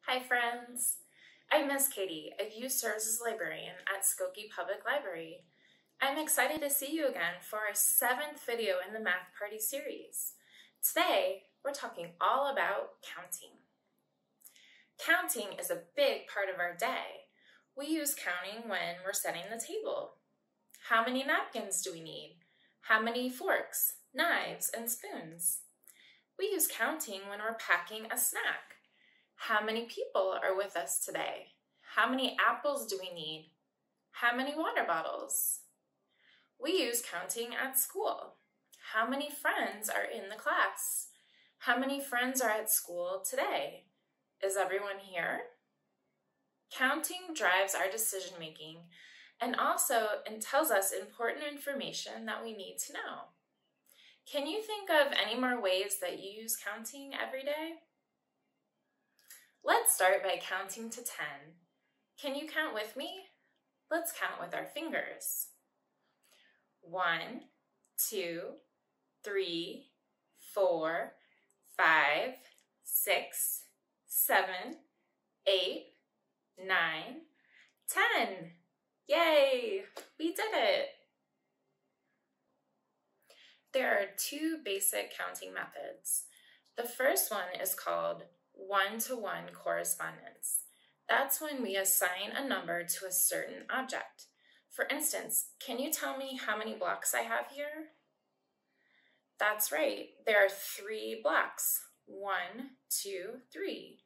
Hi friends, I'm Miss Katie, a Youth Services Librarian at Skokie Public Library. I'm excited to see you again for our 7th video in the Math Party series. Today, we're talking all about counting. Counting is a big part of our day. We use counting when we're setting the table. How many napkins do we need? How many forks, knives, and spoons? We use counting when we're packing a snack. How many people are with us today? How many apples do we need? How many water bottles? We use counting at school. How many friends are in the class? How many friends are at school today? Is everyone here? Counting drives our decision making and also tells us important information that we need to know. Can you think of any more ways that you use counting every day? Let's start by counting to 10. Can you count with me? Let's count with our fingers. 1, 2, 3, 4, 5, 6, 7, 8, 9, 10. Yay! We did it! There are 2 basic counting methods. The first one is called one-to-one correspondence. That's when we assign a number to a certain object. For instance, can you tell me how many blocks I have here? That's right, there are 3 blocks. 1, 2, 3.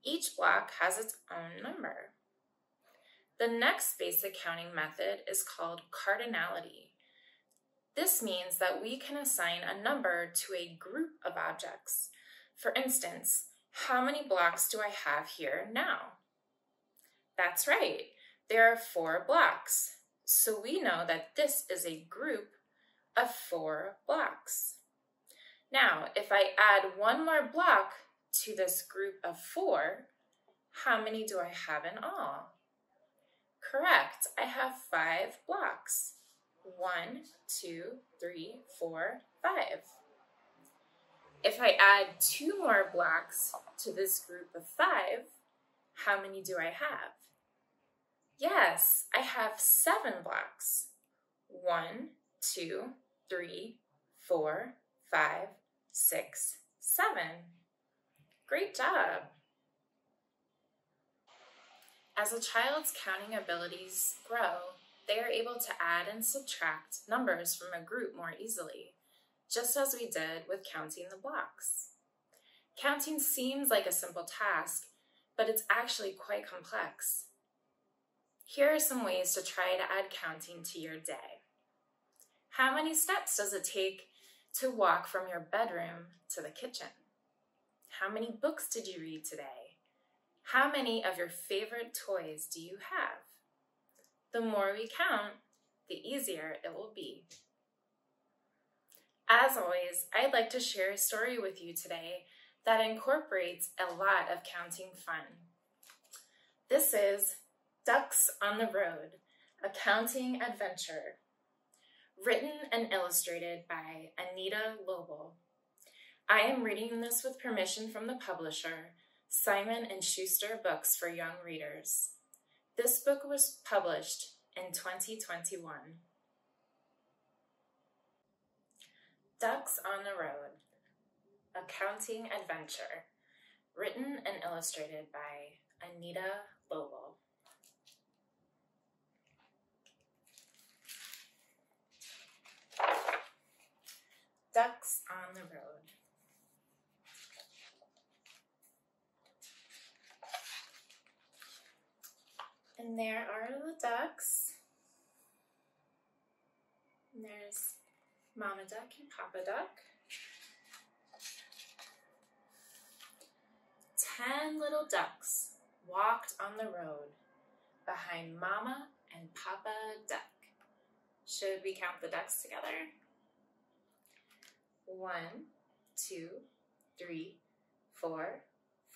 Each block has its own number. The next basic counting method is called cardinality. This means that we can assign a number to a group of objects. For instance, how many blocks do I have here now? That's right, there are 4 blocks. So we know that this is a group of 4 blocks. Now, if I add one more block to this group of 4, how many do I have in all? Correct, I have 5 blocks. 1, 2, 3, 4, 5. If I add 2 more blocks to this group of 5, how many do I have? Yes, I have 7 blocks. 1, 2, 3, 4, 5, 6, 7. Great job! As a child's counting abilities grow, they are able to add and subtract numbers from a group more easily, just as we did with counting the blocks. Counting seems like a simple task, but it's actually quite complex. Here are some ways to try to add counting to your day. How many steps does it take to walk from your bedroom to the kitchen? How many books did you read today? How many of your favorite toys do you have? The more we count, the easier it will be. As always, I'd like to share a story with you today that incorporates a lot of counting fun. This is Ducks on the Road, a counting adventure, written and illustrated by Anita Lobel. I am reading this with permission from the publisher, Simon & Schuster Books for Young Readers. This book was published in 2021. Ducks on the Road, a counting adventure, written and illustrated by Anita Lobel. Ducks on the Road. And there are the ducks. And there's Mama Duck and Papa Duck. 10 little ducks walked on the road behind Mama and Papa Duck. Should we count the ducks together? 1, 2, 3, 4,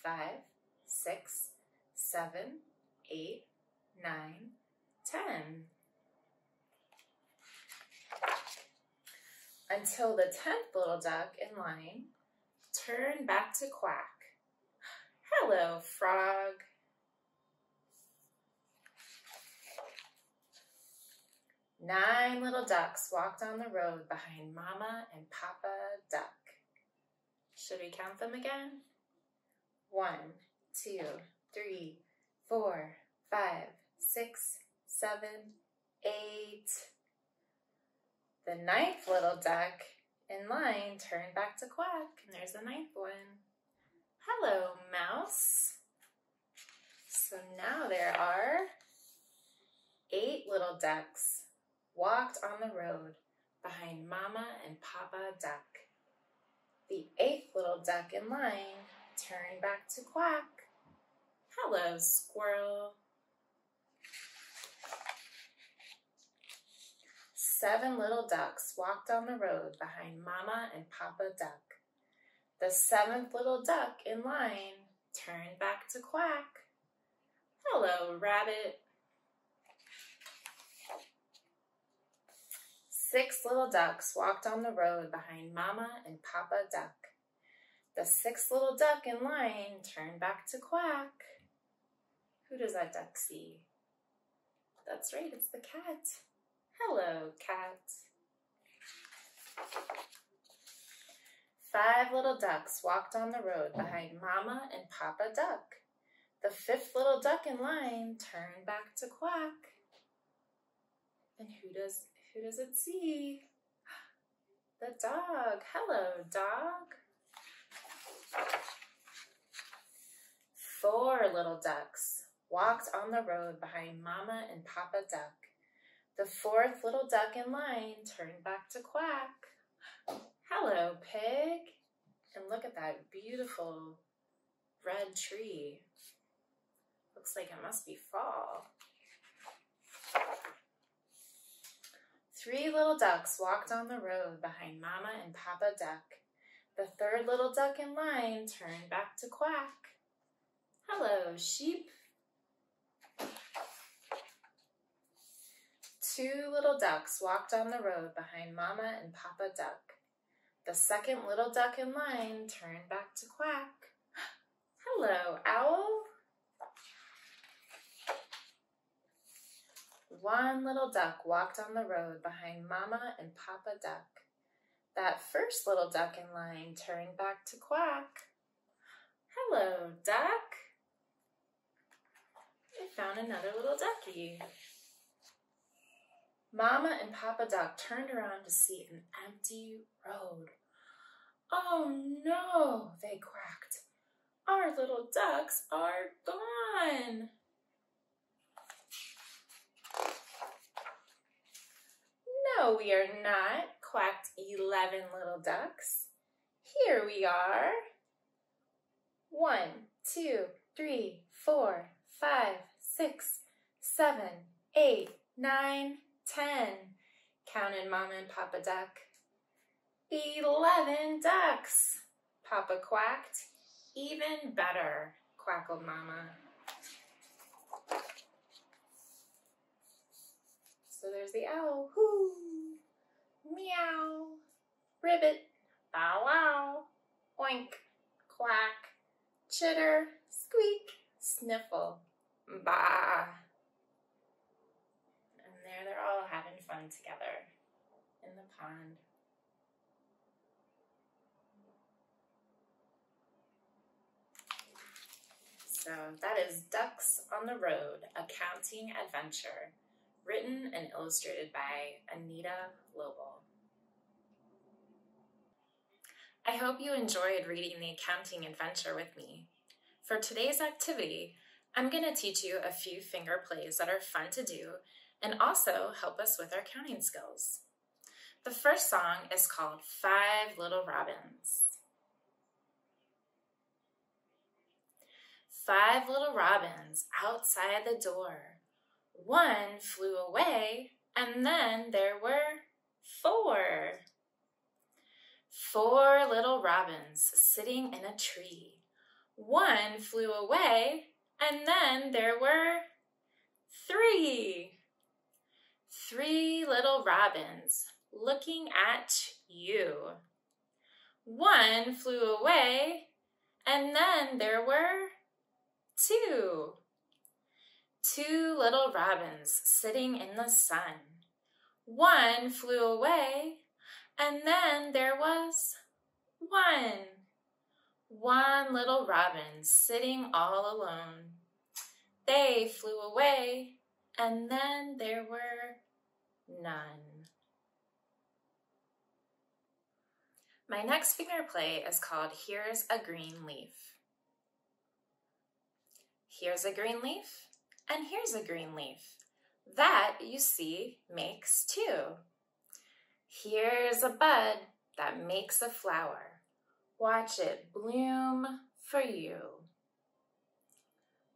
5, 6, 7, 8, 9, 10. Until the 10th little duck in line turned back to quack. Hello, frog. Nine little ducks walked on the road behind Mama and Papa Duck. Should we count them again? 1, 2, 3, 4, 5, 6, 7, 8. The ninth little duck in line turned back to quack, and there's the ninth one. Hello, mouse. So now there are 8 little ducks walked on the road behind Mama and Papa Duck. The 8th little duck in line turned back to quack. Hello, squirrel. 7 little ducks walked on the road behind Mama and Papa Duck. The 7th little duck in line turned back to quack. Hello, rabbit. 6 little ducks walked on the road behind Mama and Papa Duck. The 6th little duck in line turned back to quack. Who does that duck see? That's right, it's the cat. Hello, cat. 5 little ducks walked on the road behind Mama and Papa Duck. The 5th little duck in line turned back to quack. And who does it see? The dog. Hello, dog. 4 little ducks walked on the road behind Mama and Papa Duck. The 4th little duck in line turned back to quack. Hello, pig. And look at that beautiful red tree. Looks like it must be fall. 3 little ducks walked on the road behind Mama and Papa Duck. The 3rd little duck in line turned back to quack. Hello, sheep. 2 little ducks walked on the road behind Mama and Papa Duck. The 2nd little duck in line turned back to quack. Hello, owl. 1 little duck walked on the road behind Mama and Papa Duck. That 1st little duck in line turned back to quack. Hello, duck. I found another little ducky. Mama and Papa Duck turned around to see an empty road. Oh no, they quacked. Our little ducks are gone. No, we are not, quacked 11 little ducks. Here we are. 1, 2, 3, 4, 5, 6, 7, 8, 9, 10, counted Mama and Papa Duck. 11 ducks, Papa quacked. Even better, quackled Mama. So there's the owl. Hoo, meow, ribbit, bow wow, oink, quack, chitter, squeak, sniffle, bah. And there they're all having fun together in the pond. So that is Ducks on the Road, a counting adventure, written and illustrated by Anita Lobel. I hope you enjoyed reading the accounting adventure with me. For today's activity, I'm going to teach you a few finger plays that are fun to do and also help us with our counting skills. The first song is called 5 Little Robins. 5 little robins outside the door. 1 flew away, and then there were 4. 4 little robins sitting in a tree. 1 flew away, and then there were 3. 3 little robins looking at you. 1 flew away, and then there were 2. 2 little robins sitting in the sun. 1 flew away, and then there was 1. 1 little robin sitting all alone. They flew away, and then there were none. My next finger play is called Here's a Green Leaf. Here's a green leaf, and here's a green leaf. That, you see, makes 2. Here's a bud that makes a flower. Watch it bloom for you.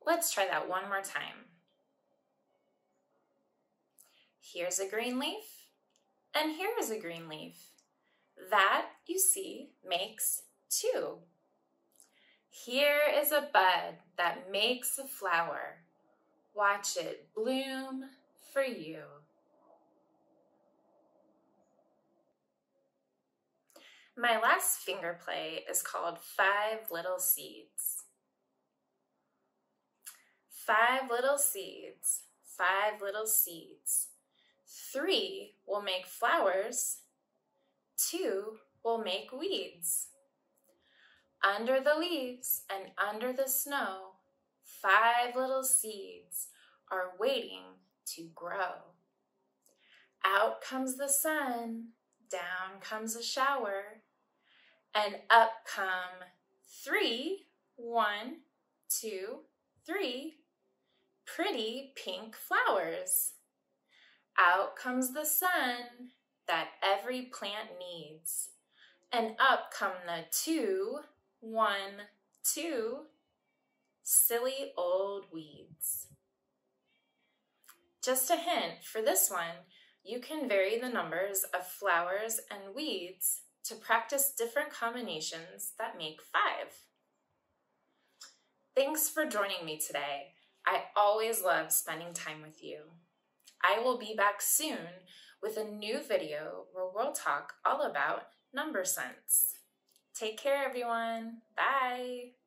Let's try that one more time. Here's a green leaf, and here is a green leaf. That, you see, makes 2. Here is a bud that makes a flower. Watch it bloom for you. My last finger play is called 5 Little Seeds. 5 little seeds, 5 little seeds. 3 will make flowers, 2 will make weeds. Under the leaves and under the snow, 5 little seeds are waiting to grow. Out comes the sun, down comes a shower, and up come 3, 1, 2, 3, pretty pink flowers. Out comes the sun that every plant needs, and up come the 2, 1, 2, silly old weeds. Just a hint, for this one, you can vary the numbers of flowers and weeds to practice different combinations that make 5. Thanks for joining me today. I always love spending time with you. I will be back soon with a new video where we'll talk all about number sense. Take care, everyone. Bye.